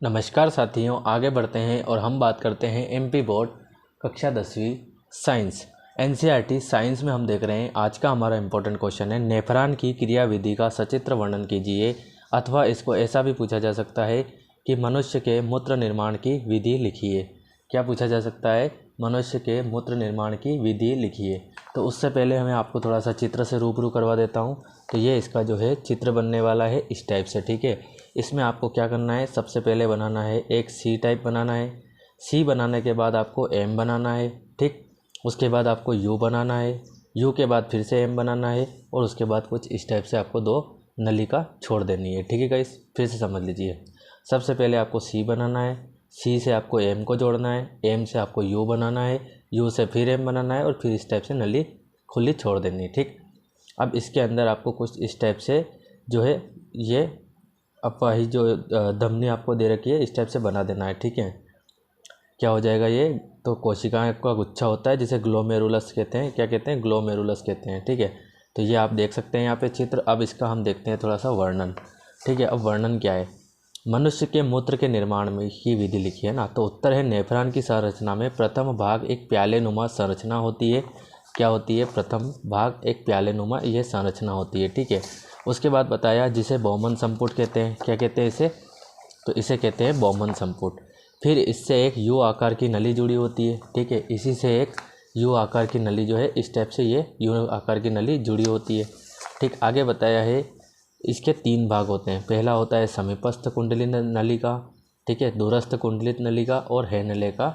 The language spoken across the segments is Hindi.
नमस्कार साथियों, आगे बढ़ते हैं और हम बात करते हैं एमपी बोर्ड कक्षा 10वीं साइंस एनसीईआरटी साइंस में हम देख रहे हैं। आज का हमारा इम्पोर्टेंट क्वेश्चन है, नेफ्रॉन की क्रियाविधि का सचित्र वर्णन कीजिए। अथवा इसको ऐसा भी पूछा जा सकता है कि मनुष्य के मूत्र निर्माण की विधि लिखिए। क्या पूछा जा सकता है? मनुष्य के मूत्र निर्माण की विधि लिखिए। तो उससे पहले हमें आपको थोड़ा सा चित्र से रूबरू करवा देता हूँ। तो ये इसका जो है चित्र बनने वाला है इस टाइप से, ठीक है। इसमें आपको क्या करना है, सबसे पहले बनाना है एक सी टाइप बनाना है। सी बनाने के बाद आपको एम बनाना है, ठीक। उसके बाद आपको यू बनाना है, यू के बाद फिर से एम बनाना है और उसके बाद कुछ इस टाइप से आपको दो नलिका छोड़ देनी है, ठीक है गाइस। फिर से समझ लीजिए, सबसे पहले आपको सी बनाना है, सी से आपको एम को जोड़ना है, एम से आपको यू बनाना है, यू से फिर एम बनाना है और फिर इस टाइप से नली खुली छोड़ देनी है, ठीक। अब इसके अंदर आपको कुछ इस टाइप से जो है ये अपाही जो धमनी आपको दे रखी है इस टाइप से बना देना है, ठीक है। क्या हो जाएगा ये? तो कोशिकाएं का गुच्छा होता है जिसे ग्लोमेरुलस कहते हैं। क्या कहते हैं? ग्लोमेरुलस कहते हैं, ठीक है। तो ये आप देख सकते हैं यहाँ पे चित्र। अब इसका हम देखते हैं थोड़ा सा वर्णन, ठीक है। अब वर्णन क्या है? मनुष्य के मूत्र के निर्माण में की विधि लिखी है ना। तो उत्तर है, नेफ्रॉन की संरचना में प्रथम भाग एक प्याले नुमा संरचना होती है। क्या होती है? प्रथम भाग एक प्याले नुमा यह संरचना होती है, ठीक है। उसके बाद बताया जिसे बौमन संपुट कहते हैं। क्या कहते हैं इसे? तो इसे कहते हैं बौमन संपुट। फिर इससे एक यू आकार की नली जुड़ी होती है, ठीक है। इसी से एक यू आकार की नली जो है इस टाइप से ये यू आकार की नली जुड़ी होती है, ठीक। आगे बताया है इसके तीन भाग होते हैं। पहला होता है समीपस्थ कुंडलित नलिका, ठीक है, दूरस्थ कुंडलित नलिका और हेनले का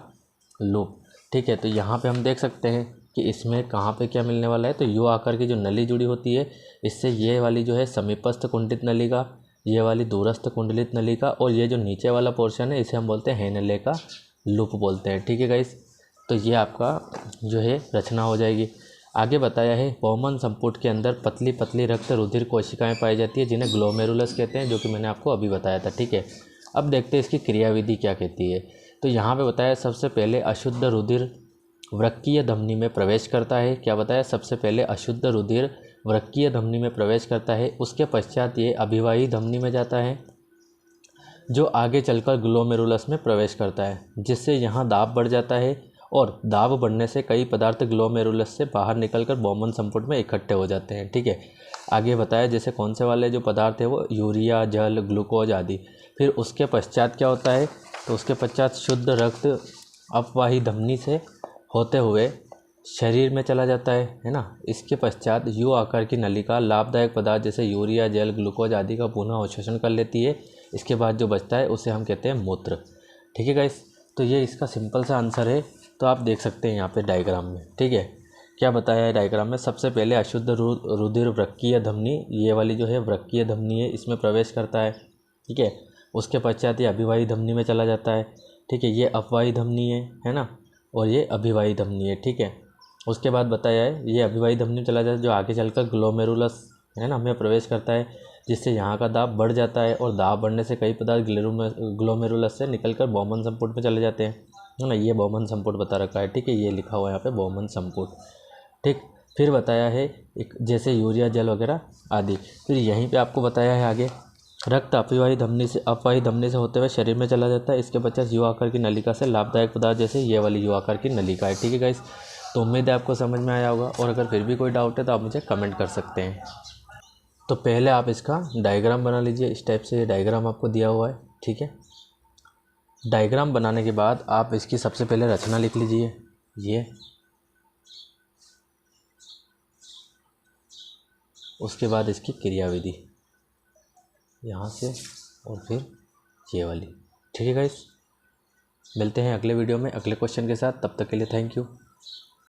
लूप, ठीक है। तो यहाँ पे हम देख सकते हैं कि इसमें कहाँ पे क्या मिलने वाला है। तो यू आकार की जो नली जुड़ी होती है इससे ये वाली जो है समीपस्थ कुंडलित नलिका, ये वाली दूरस्थ कुंडलित नलिका और ये जो नीचे वाला पोर्शन है इसे हम बोलते हैं हेनले का लूप बोलते हैं, ठीक है गाइस। तो ये आपका जो है रचना हो जाएगी। आगे बताया है बौमन संपुट के अंदर पतली पतली रक्त रुधिर कोशिकाएं पाई जाती है जिन्हें ग्लोमेरुलस कहते हैं, जो कि मैंने आपको अभी बताया था, ठीक है। अब देखते हैं इसकी क्रियाविधि क्या कहती है। तो यहाँ पे बताया सबसे पहले अशुद्ध रुधिर वृक्कीय धमनी में प्रवेश करता है। क्या बताया? सबसे पहले अशुद्ध रुधिर वृक्कीय धमनी में प्रवेश करता है। उसके पश्चात ये अभिवाही धमनी में जाता है जो आगे चलकर ग्लोमेरुलस में प्रवेश करता है, जिससे यहाँ दाब बढ़ जाता है और दाब बढ़ने से कई पदार्थ ग्लोमेरुलस से बाहर निकलकर बौमन संपुट में इकट्ठे हो जाते हैं, ठीक है। आगे बताया जैसे कौन से वाले जो पदार्थ है वो यूरिया, जल, ग्लूकोज आदि। फिर उसके पश्चात क्या होता है? तो उसके पश्चात शुद्ध रक्त अपवाही धमनी से होते हुए शरीर में चला जाता है ना। इसके पश्चात यू आकार की नलिका लाभदायक पदार्थ जैसे यूरिया, जल, ग्लूकोज आदि का पुनः अवशोषण कर लेती है। इसके बाद जो बचता है उसे हम कहते हैं मूत्र, ठीक है गाइस। तो ये इसका सिंपल सा आंसर है। तो आप देख सकते हैं यहाँ पे डायग्राम में, ठीक है। क्या बताया है डायग्राम में? सबसे पहले अशुद्ध रुधिर वृक्कीय धमनी, ये वाली जो है वृक्कीय धमनी है, इसमें प्रवेश करता है, ठीक है। उसके पश्चात ये अभिवाही धमनी में चला जाता है, ठीक है। ये अपवाही धमनी है ना, और ये अभिवाही धमनी है, ठीक है। उसके बाद बताया है ये अभिवाही धमनी में चला जाता है जो आगे चलकर ग्लोमेरुलस है ना में प्रवेश करता है, जिससे यहाँ का दाब बढ़ जाता है और दाब बढ़ने से कई पदार्थ ग्लोमेरुलस से निकलकर बौमन संपुट में चले जाते हैं, है ना। ये बौमन संपुट बता रखा है, ठीक है। ये लिखा हुआ है यहाँ पे बौमन संपुट, ठीक। फिर बताया है एक जैसे यूरिया, जल वगैरह आदि। फिर यहीं पे आपको बताया है आगे रक्त अपवाही धमनी से होते हुए शरीर में चला जाता है। इसके पश्चात यू आकार की नलिका से लाभदायक पदार्थ जैसे ये वाली यू आकार की नलिका है, ठीक है गाइस। तो उम्मीद है आपको समझ में आया होगा और अगर फिर भी कोई डाउट है तो आप मुझे कमेंट कर सकते हैं। तो पहले आप इसका डायग्राम बना लीजिए। इस टाइप से ये डायग्राम आपको दिया हुआ है, ठीक है। डायग्राम बनाने के बाद आप इसकी सबसे पहले रचना लिख लीजिए, ये। उसके बाद इसकी क्रियाविधि यहाँ से और फिर ये वाली, ठीक है गाइस। मिलते हैं अगले वीडियो में अगले क्वेश्चन के साथ। तब तक के लिए थैंक यू।